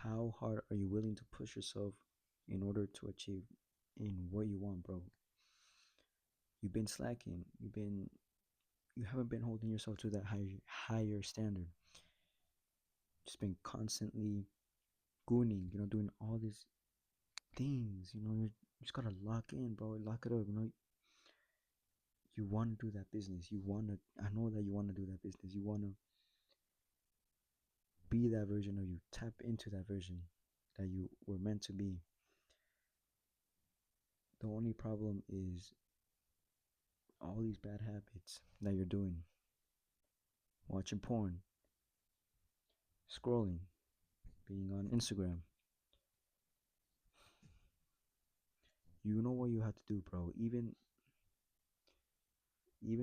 how hard are you willing to push yourself in order to achieve in what you want, bro? You've been slacking. You haven't been holding yourself to that higher standard. Just been constantly gooning, doing all these things. You just gotta lock in, bro. Lock it up. You want to do that business. I know that you want to do that business. You want to be that version of you. Tap into that version that you were meant to be. The only problem is all these bad habits that you're doing: watching porn, scrolling, being on Instagram. You know what you have to do, bro. Even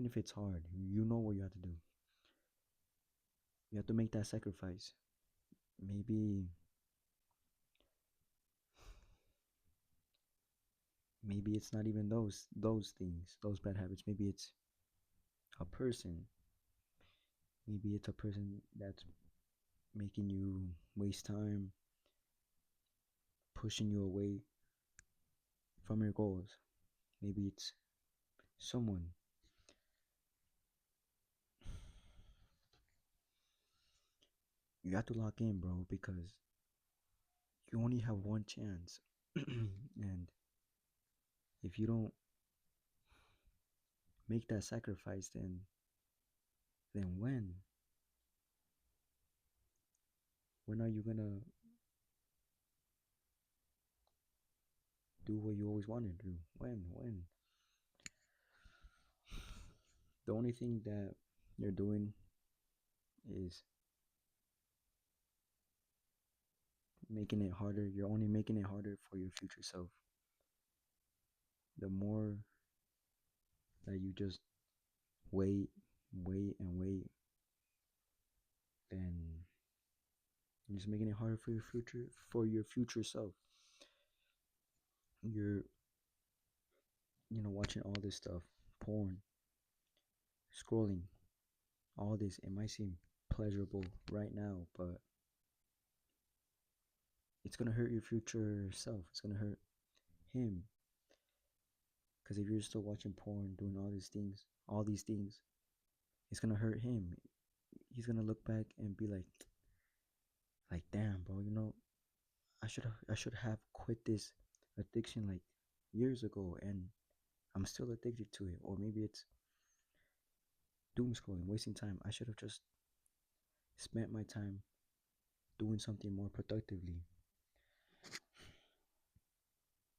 if it's hard, you know what you have to do. You have to make that sacrifice. Maybe maybe it's not even those things, those bad habits. Maybe it's a person. Maybe it's a person that's making you waste time, pushing you away from your goals. Maybe it's someone. You have to lock in, bro, because you only have one chance. And if you don't make that sacrifice, then when are you gonna do what you always wanted to do? When? The only thing that you're doing is making it harder. You're only making it harder for your future self. The more that you just wait, and wait, then you're just making it harder for your future self. You're, watching all this stuff, porn, scrolling, all this. It might seem pleasurable right now, but it's gonna hurt your future self. It's gonna hurt him. Because if you're still watching porn, doing all these things, it's gonna hurt him. He's gonna look back and be like, damn, bro. I should have quit this addiction like years ago, and I'm still addicted to it. Or maybe it's doom scrolling, wasting time. I should have just spent my time doing something more productively.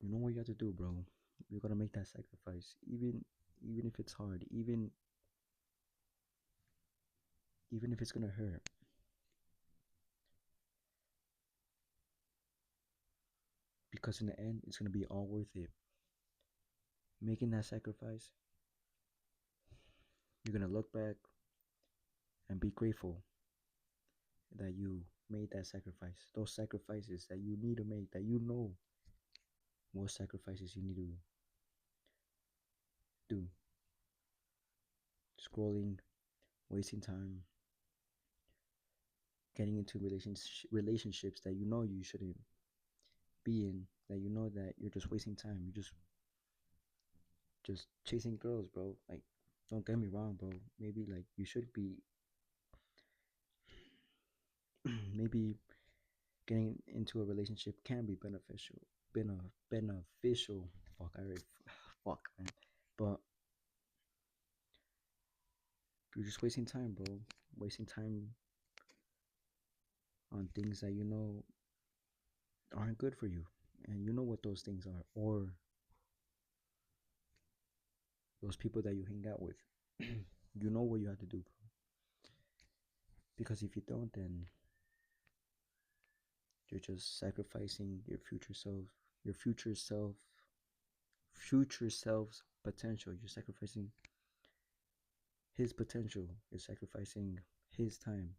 You know what you have to do, bro. You gotta make that sacrifice, even if it's hard, even if it's gonna hurt, because in the end, it's gonna be all worth it. Making that sacrifice, you're gonna look back and be grateful that you made that sacrifice. Those sacrifices that you need to make, that you know what sacrifices you need to do. Scrolling, wasting time, getting into relationships that you know you shouldn't be in, that you know that you're just wasting time. You're just chasing girls, bro. Like, don't get me wrong, bro. Maybe like you should be maybe getting into a relationship can be beneficial. Beneficial. Fuck, I already fuck, man. But you're just wasting time, bro. Wasting time on things that you know aren't good for you, and you know what those things are, or those people that you hang out with. You know what you have to do, bro. Because if you don't, then you're just sacrificing your future self's potential. You're sacrificing his potential. You're sacrificing his time.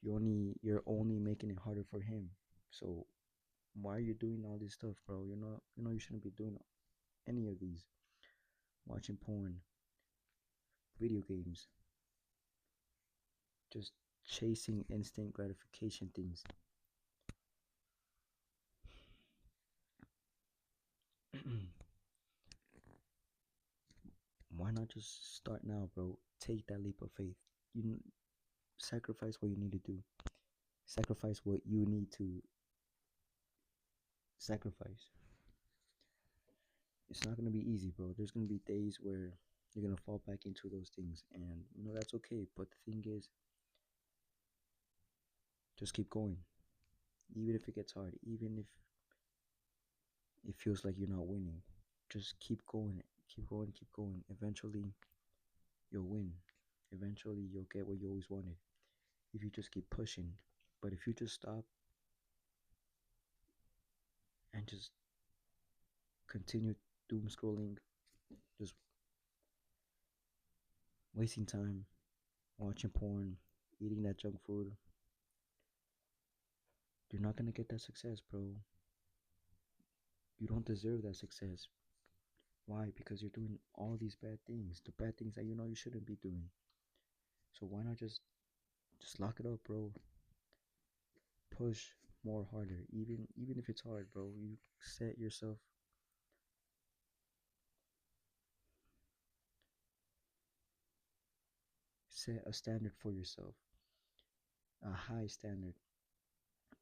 You're only making it harder for him. So why are you doing all this stuff, bro? You shouldn't be doing any of these. Watching porn, video games, just chasing instant gratification things. Why not just start now, bro? Take that leap of faith. You sacrifice what you need to do. Sacrifice what you need to sacrifice. It's not gonna be easy, bro. There's gonna be days where you're gonna fall back into those things, and that's okay. But the thing is, just keep going, even if it gets hard, even if it feels like you're not winning. Just keep going, keep going, keep going. Eventually, you'll win. Eventually, you'll get what you always wanted if you just keep pushing. But if you just stop and just continue doom scrolling, just wasting time, watching porn, eating that junk food, you're not gonna get that success, bro. You don't deserve that success. Why? Because you're doing all these bad things, the bad things that you know you shouldn't be doing. So why not just lock it up, bro? Push more harder, even if it's hard, bro. You set a standard for yourself, a high standard.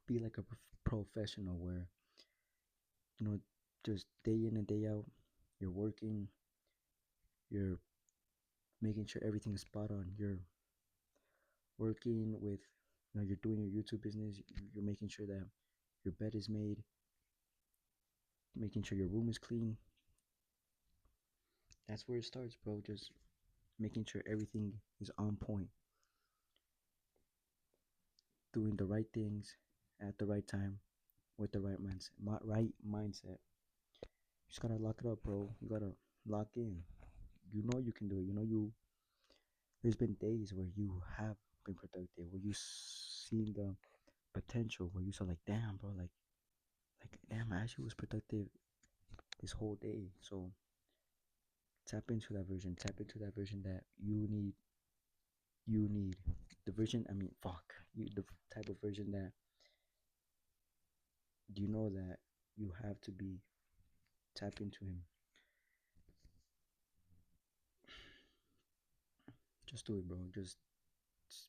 Be like a professional where you know just day in and day out, you're working, you're making sure everything is spot on. You're working with, you're doing your YouTube business. You're making sure that your bed is made, making sure your room is clean. That's where it starts, bro. Just making sure everything is on point, doing the right things at the right time with the right mindset. Right mindset. You just gotta lock it up, bro. You gotta lock in. You know you can do it. There's been days where you have been productive, where you seen the potential, where you saw like, damn, bro, like damn, I actually was productive this whole day. So tap into that version. Tap into that version that you need. You need the version. I mean, fuck. The type of version that you know that you have to be. Tap into him. Just do it, bro. Just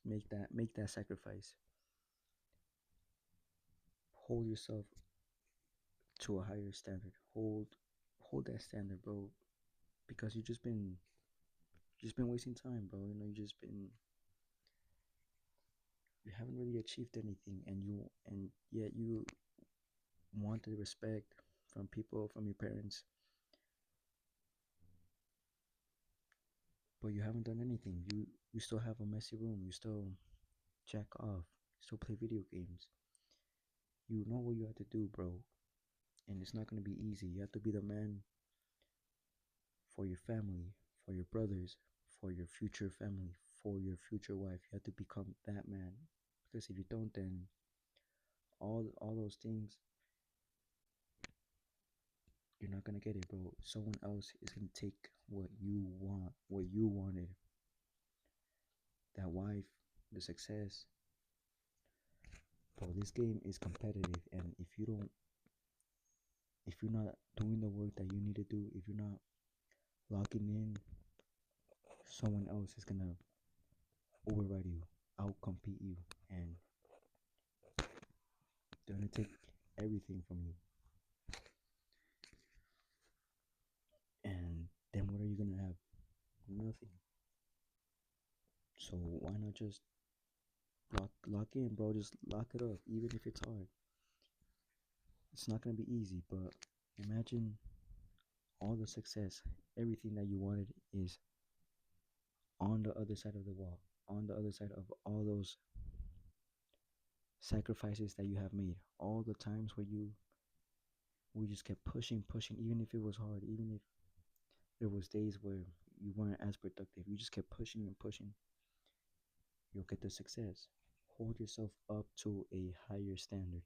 make that sacrifice. Hold yourself to a higher standard. Hold that standard, bro. Because you just been wasting time, bro. You haven't really achieved anything, and yet you want the respect from people, from your parents, but you haven't done anything. You still have a messy room. You still jack off. You still play video games. You know what you have to do, bro. And it's not gonna be easy. You have to be the man for your family, for your brothers, for your future family, for your future wife. You have to become that man. Because if you don't, then all those things, you're not gonna get it, bro. Someone else is gonna take what you want, what you wanted. That wife, the success. Bro, this game is competitive, and if you're not doing the work that you need to do, if you're not locking in, someone else is gonna override you, outcompete you, and they're gonna take everything from you. And then what are you gonna have? Nothing. So why not just lock in, bro? Just lock it up, even if it's hard. It's not gonna be easy, but imagine all the success, everything that you wanted is on the other side of the wall, on the other side of all those sacrifices that you have made, all the times where we just kept pushing, pushing, even if it was hard, even if there was days where you weren't as productive, you just kept pushing and pushing. You'll get the success. Hold yourself up to a higher standard.